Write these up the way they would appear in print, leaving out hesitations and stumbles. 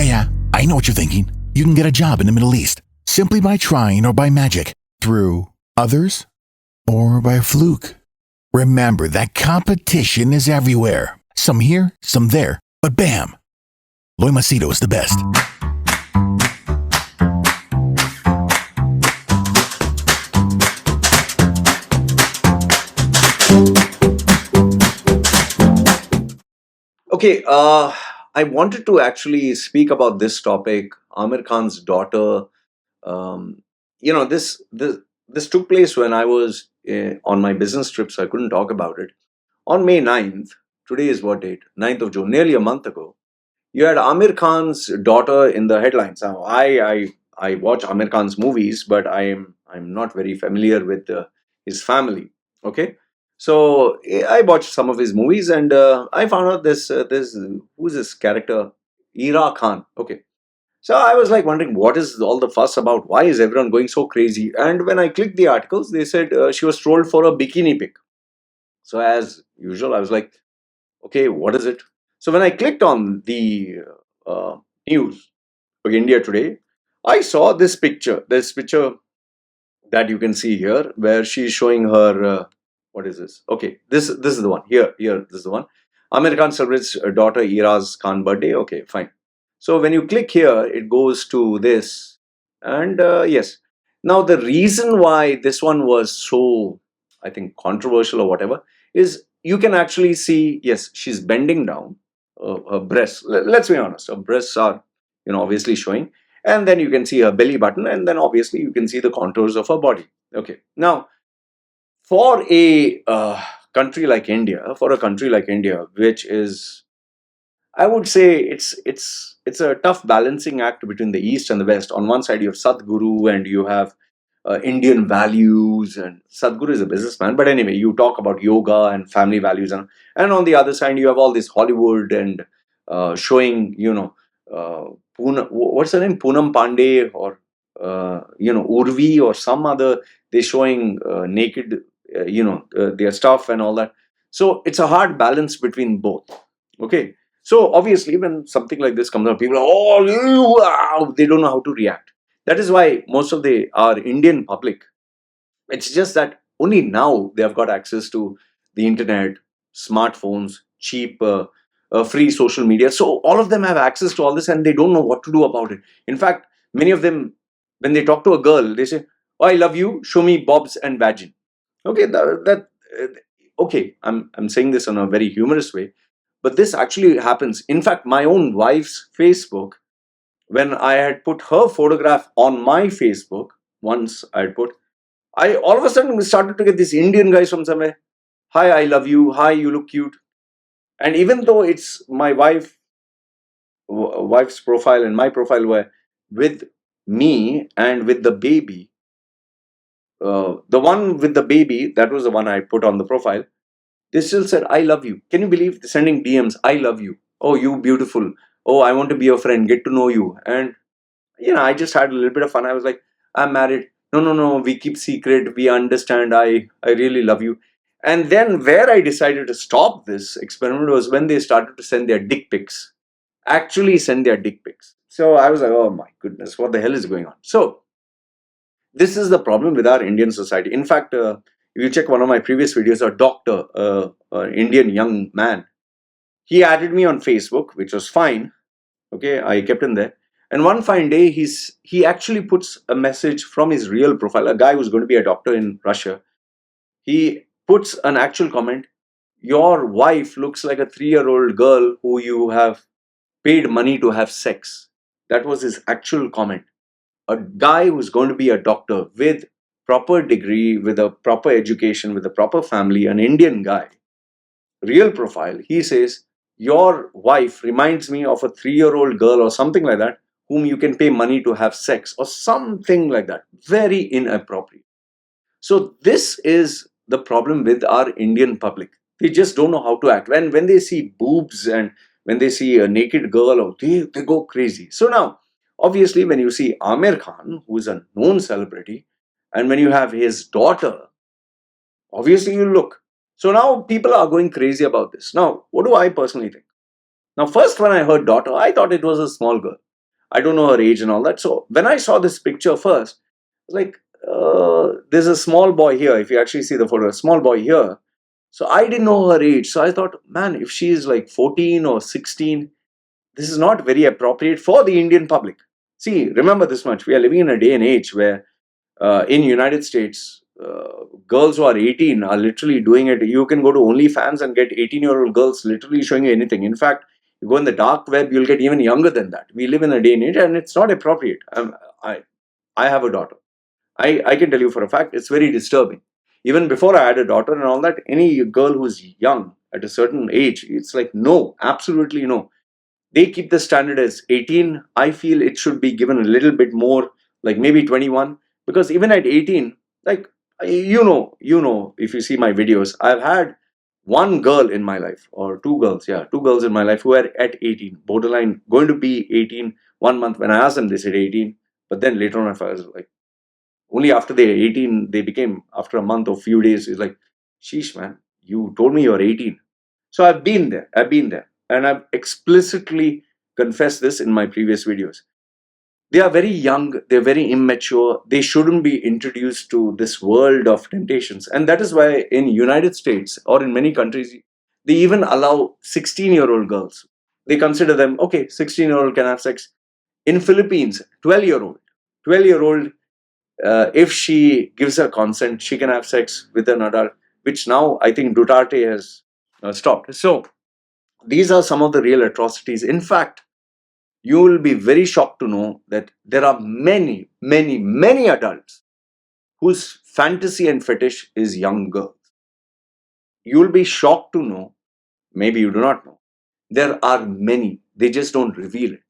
Yeah, I know what you're thinking. You can get a job in the Middle East simply by trying or by magic, through others, or by fluke. Remember that competition is everywhere. Some here, some there, but bam! Loy Machedo is the best. Okay, I wanted to actually speak about this topic. Aamir Khan's daughter. Um, this took place when I was on my business trip, so I couldn't talk about it. On May 9th, today is what date? 9th of June, nearly a month ago, you had Aamir Khan's daughter in the headlines. Now, I watch Aamir Khan's movies, but I'm not very familiar with his family. Okay, so I watched some of his movies, and I found out this who's this character, Ira Khan. Okay, so I was like wondering what is all the fuss about? Why is everyone going so crazy? And when I clicked the articles, they said she was trolled for a bikini pic. So as usual, I was like, okay, what is it? So when I clicked on the news of India Today, I saw this picture that you can see here, where she's showing her. What is this? Okay, this is the one. Here, this is the one. Aamir Khan celebrates daughter Ira's Khan birthday. Okay, fine. So when you click here, it goes to this, and yes. Now the reason why this one was so, I think, controversial or whatever, is you can actually see, yes, she's bending down. Her breasts. Let's be honest, her breasts are, obviously showing, and then you can see her belly button, and then obviously you can see the contours of her body. Okay, now for a country like India, which is, I would say, it's a tough balancing act between the East and the West. On one side, you have Sadhguru, and you have Indian values, and Sadhguru is a businessman. But anyway, you talk about yoga and family values, and on the other side, you have all this Hollywood and showing, what's her name, Poonam Pandey, or Urvi, or some other. They're showing naked, their stuff and all that. So it's a hard balance between both. Okay. So obviously, when something like this comes up, people are, oh, wow, they don't know how to react. That is why most of our Indian public, it's just that only now they have got access to the internet, smartphones, cheap, free social media. So all of them have access to all this, and they don't know what to do about it. In fact, many of them, when they talk to a girl, they say, "Oh, I love you. Show me bobs and vagin." Okay, okay. I'm saying this in a very humorous way, but this actually happens. In fact, my own wife's Facebook, when I had put her photograph on my Facebook, once I had put, I all of a sudden started to get these Indian guys from somewhere. Hi, I love you. Hi, you look cute. And even though it's my wife's profile and my profile were with me and with the baby, the one with the baby, that was the one I put on the profile. They still said, I love you. Can you believe sending DMs? I love you. Oh, you beautiful. Oh, I want to be your friend, get to know you. And, I just had a little bit of fun. I was like, I'm married. No, no, no. We keep secret. We understand. I really love you. And then where I decided to stop this experiment was when they started to send their dick pics, actually send their dick pics. So I was like, oh my goodness, what the hell is going on? So this is the problem with our Indian society. In fact, if you check one of my previous videos, a doctor, an Indian young man, he added me on Facebook, which was fine. Okay, I kept him there. And one fine day, he actually puts a message from his real profile. A guy who's going to be a doctor in Russia. He puts an actual comment. Your wife looks like a 3-year-old girl who you have paid money to have sex. That was his actual comment. A guy who's going to be a doctor with proper degree, with a proper education, with a proper family, an Indian guy, real profile, he says, your wife reminds me of a 3-year-old girl or something like that, whom you can pay money to have sex or something like that. Very inappropriate. So this is the problem with our Indian public. They just don't know how to act. When they see boobs and when they see a naked girl, they go crazy. So now, obviously, when you see Aamir Khan, who is a known celebrity, and when you have his daughter, obviously you look. So now people are going crazy about this. Now, what do I personally think? Now, first when I heard daughter, I thought it was a small girl. I don't know her age and all that. So when I saw this picture first, I was like, there's a small boy here. If you actually see the photo, a small boy here. So I didn't know her age. So I thought, man, if she is like 14 or 16, this is not very appropriate for the Indian public. See, remember this much. We are living in a day and age where in United States, girls who are 18 are literally doing it. You can go to OnlyFans and get 18-year-old girls literally showing you anything. In fact, you go in the dark web, you'll get even younger than that. We live in a day and age, and it's not appropriate. I I have a daughter. I can tell you for a fact, it's very disturbing. Even before I had a daughter and all that, any girl who's young at a certain age, it's like no, absolutely no. They keep the standard as 18. I feel it should be given a little bit more, like maybe 21, because even at 18, like if you see my videos, I've had one girl in my life, or two girls, yeah, two girls in my life who are at 18, borderline going to be 18. 1 month when I asked them, they said 18, but then later on I was like, only after they're 18 they became, after a month or few days, it's like, sheesh man, you told me you're 18. So I've been there and I've explicitly confessed this in my previous videos. They are very young, they're very immature, they shouldn't be introduced to this world of temptations. And that is why in United States or in many countries, they even allow 16-year-old girls. They consider them, okay, 16-year-old can have sex. In Philippines, 12-year-old, if she gives her consent, she can have sex with an adult, which now I think Duterte has stopped. So these are some of the real atrocities. In fact, you will be very shocked to know that there are many, many, many adults whose fantasy and fetish is young girls. You will be shocked to know, maybe you do not know, there are many, they just don't reveal it.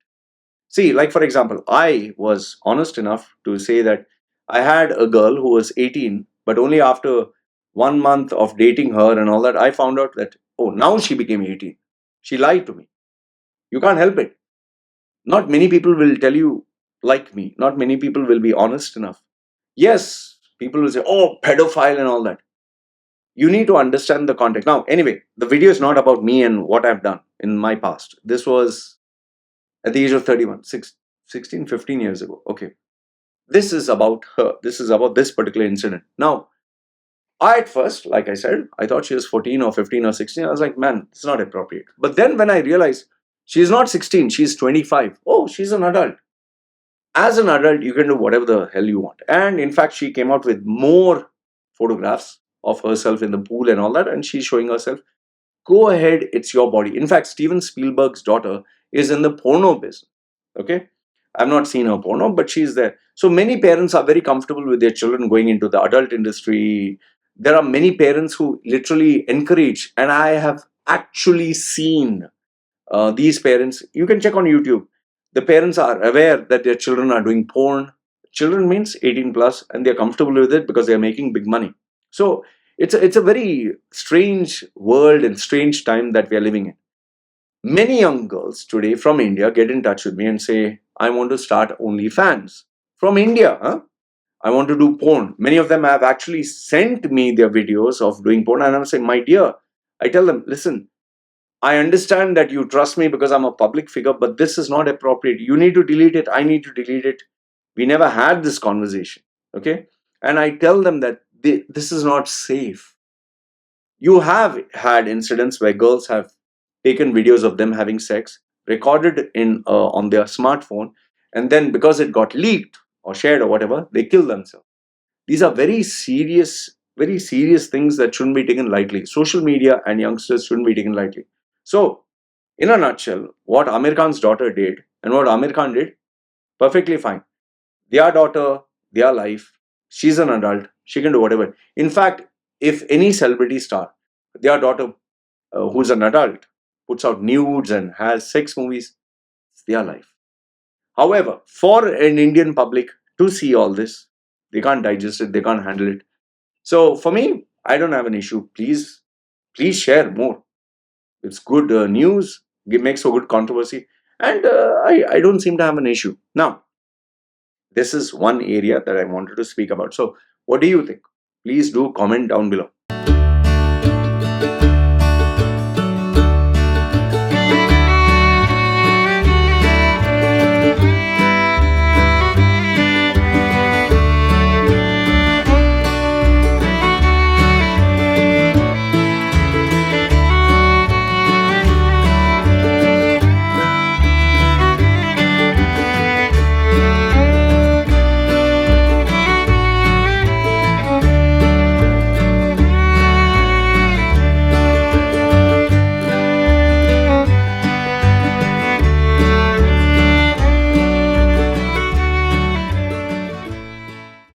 See, like for example, I was honest enough to say that I had a girl who was 18, but only after 1 month of dating her and all that, I found out that, oh, now she became 18. She lied to me. You can't help it. Not many people will tell you like me. Not many people will be honest enough. Yes, people will say, oh, pedophile and all that. You need to understand the context. Now, anyway, the video is not about me and what I've done in my past. This was at the age of 31, 16, 15 years ago. Okay. This is about her. This is about this particular incident. Now, I at first, like I said, I thought she was 14 or 15 or 16. I was like, man, it's not appropriate. But then when I realized she's not 16, she's 25. Oh, she's an adult. As an adult, you can do whatever the hell you want. And in fact, she came out with more photographs of herself in the pool and all that, and she's showing herself. Go ahead, it's your body. In fact, Steven Spielberg's daughter is in the porno business. Okay, I've not seen her porno, but she's there. So many parents are very comfortable with their children going into the adult industry. There are many parents who literally encourage, and I have actually seen these parents. You can check on YouTube. The parents are aware that their children are doing porn. Children means 18 plus, and they're comfortable with it because they're making big money. So it's a very strange world and strange time that we are living in. Many young girls today from India get in touch with me and say, I want to start OnlyFans. From India, huh? I want to do porn. Many of them have actually sent me their videos of doing porn, and I'm saying, my dear, I tell them, listen, I understand that you trust me because I'm a public figure, but this is not appropriate. You need to delete it. I need to delete it. We never had this conversation. Okay. And I tell them that this is not safe. You have had incidents where girls have taken videos of them having sex, recorded in on their smartphone, and then because it got leaked or shared or whatever, they kill themselves. These are very serious things that shouldn't be taken lightly. Social media and youngsters shouldn't be taken lightly. So, in a nutshell, what Aamir Khan's daughter did and what Aamir Khan did, perfectly fine. Their daughter, their life, she's an adult, she can do whatever. In fact, if any celebrity star, their daughter, who's an adult, puts out nudes and has sex movies, it's their life. However, for an Indian public to see all this, they can't digest it, they can't handle it. So for me, I don't have an issue. Please share more. It's good news. It makes for good controversy, and I don't seem to have an issue. Now, this is one area that I wanted to speak about. So, what do you think? Please do comment down below.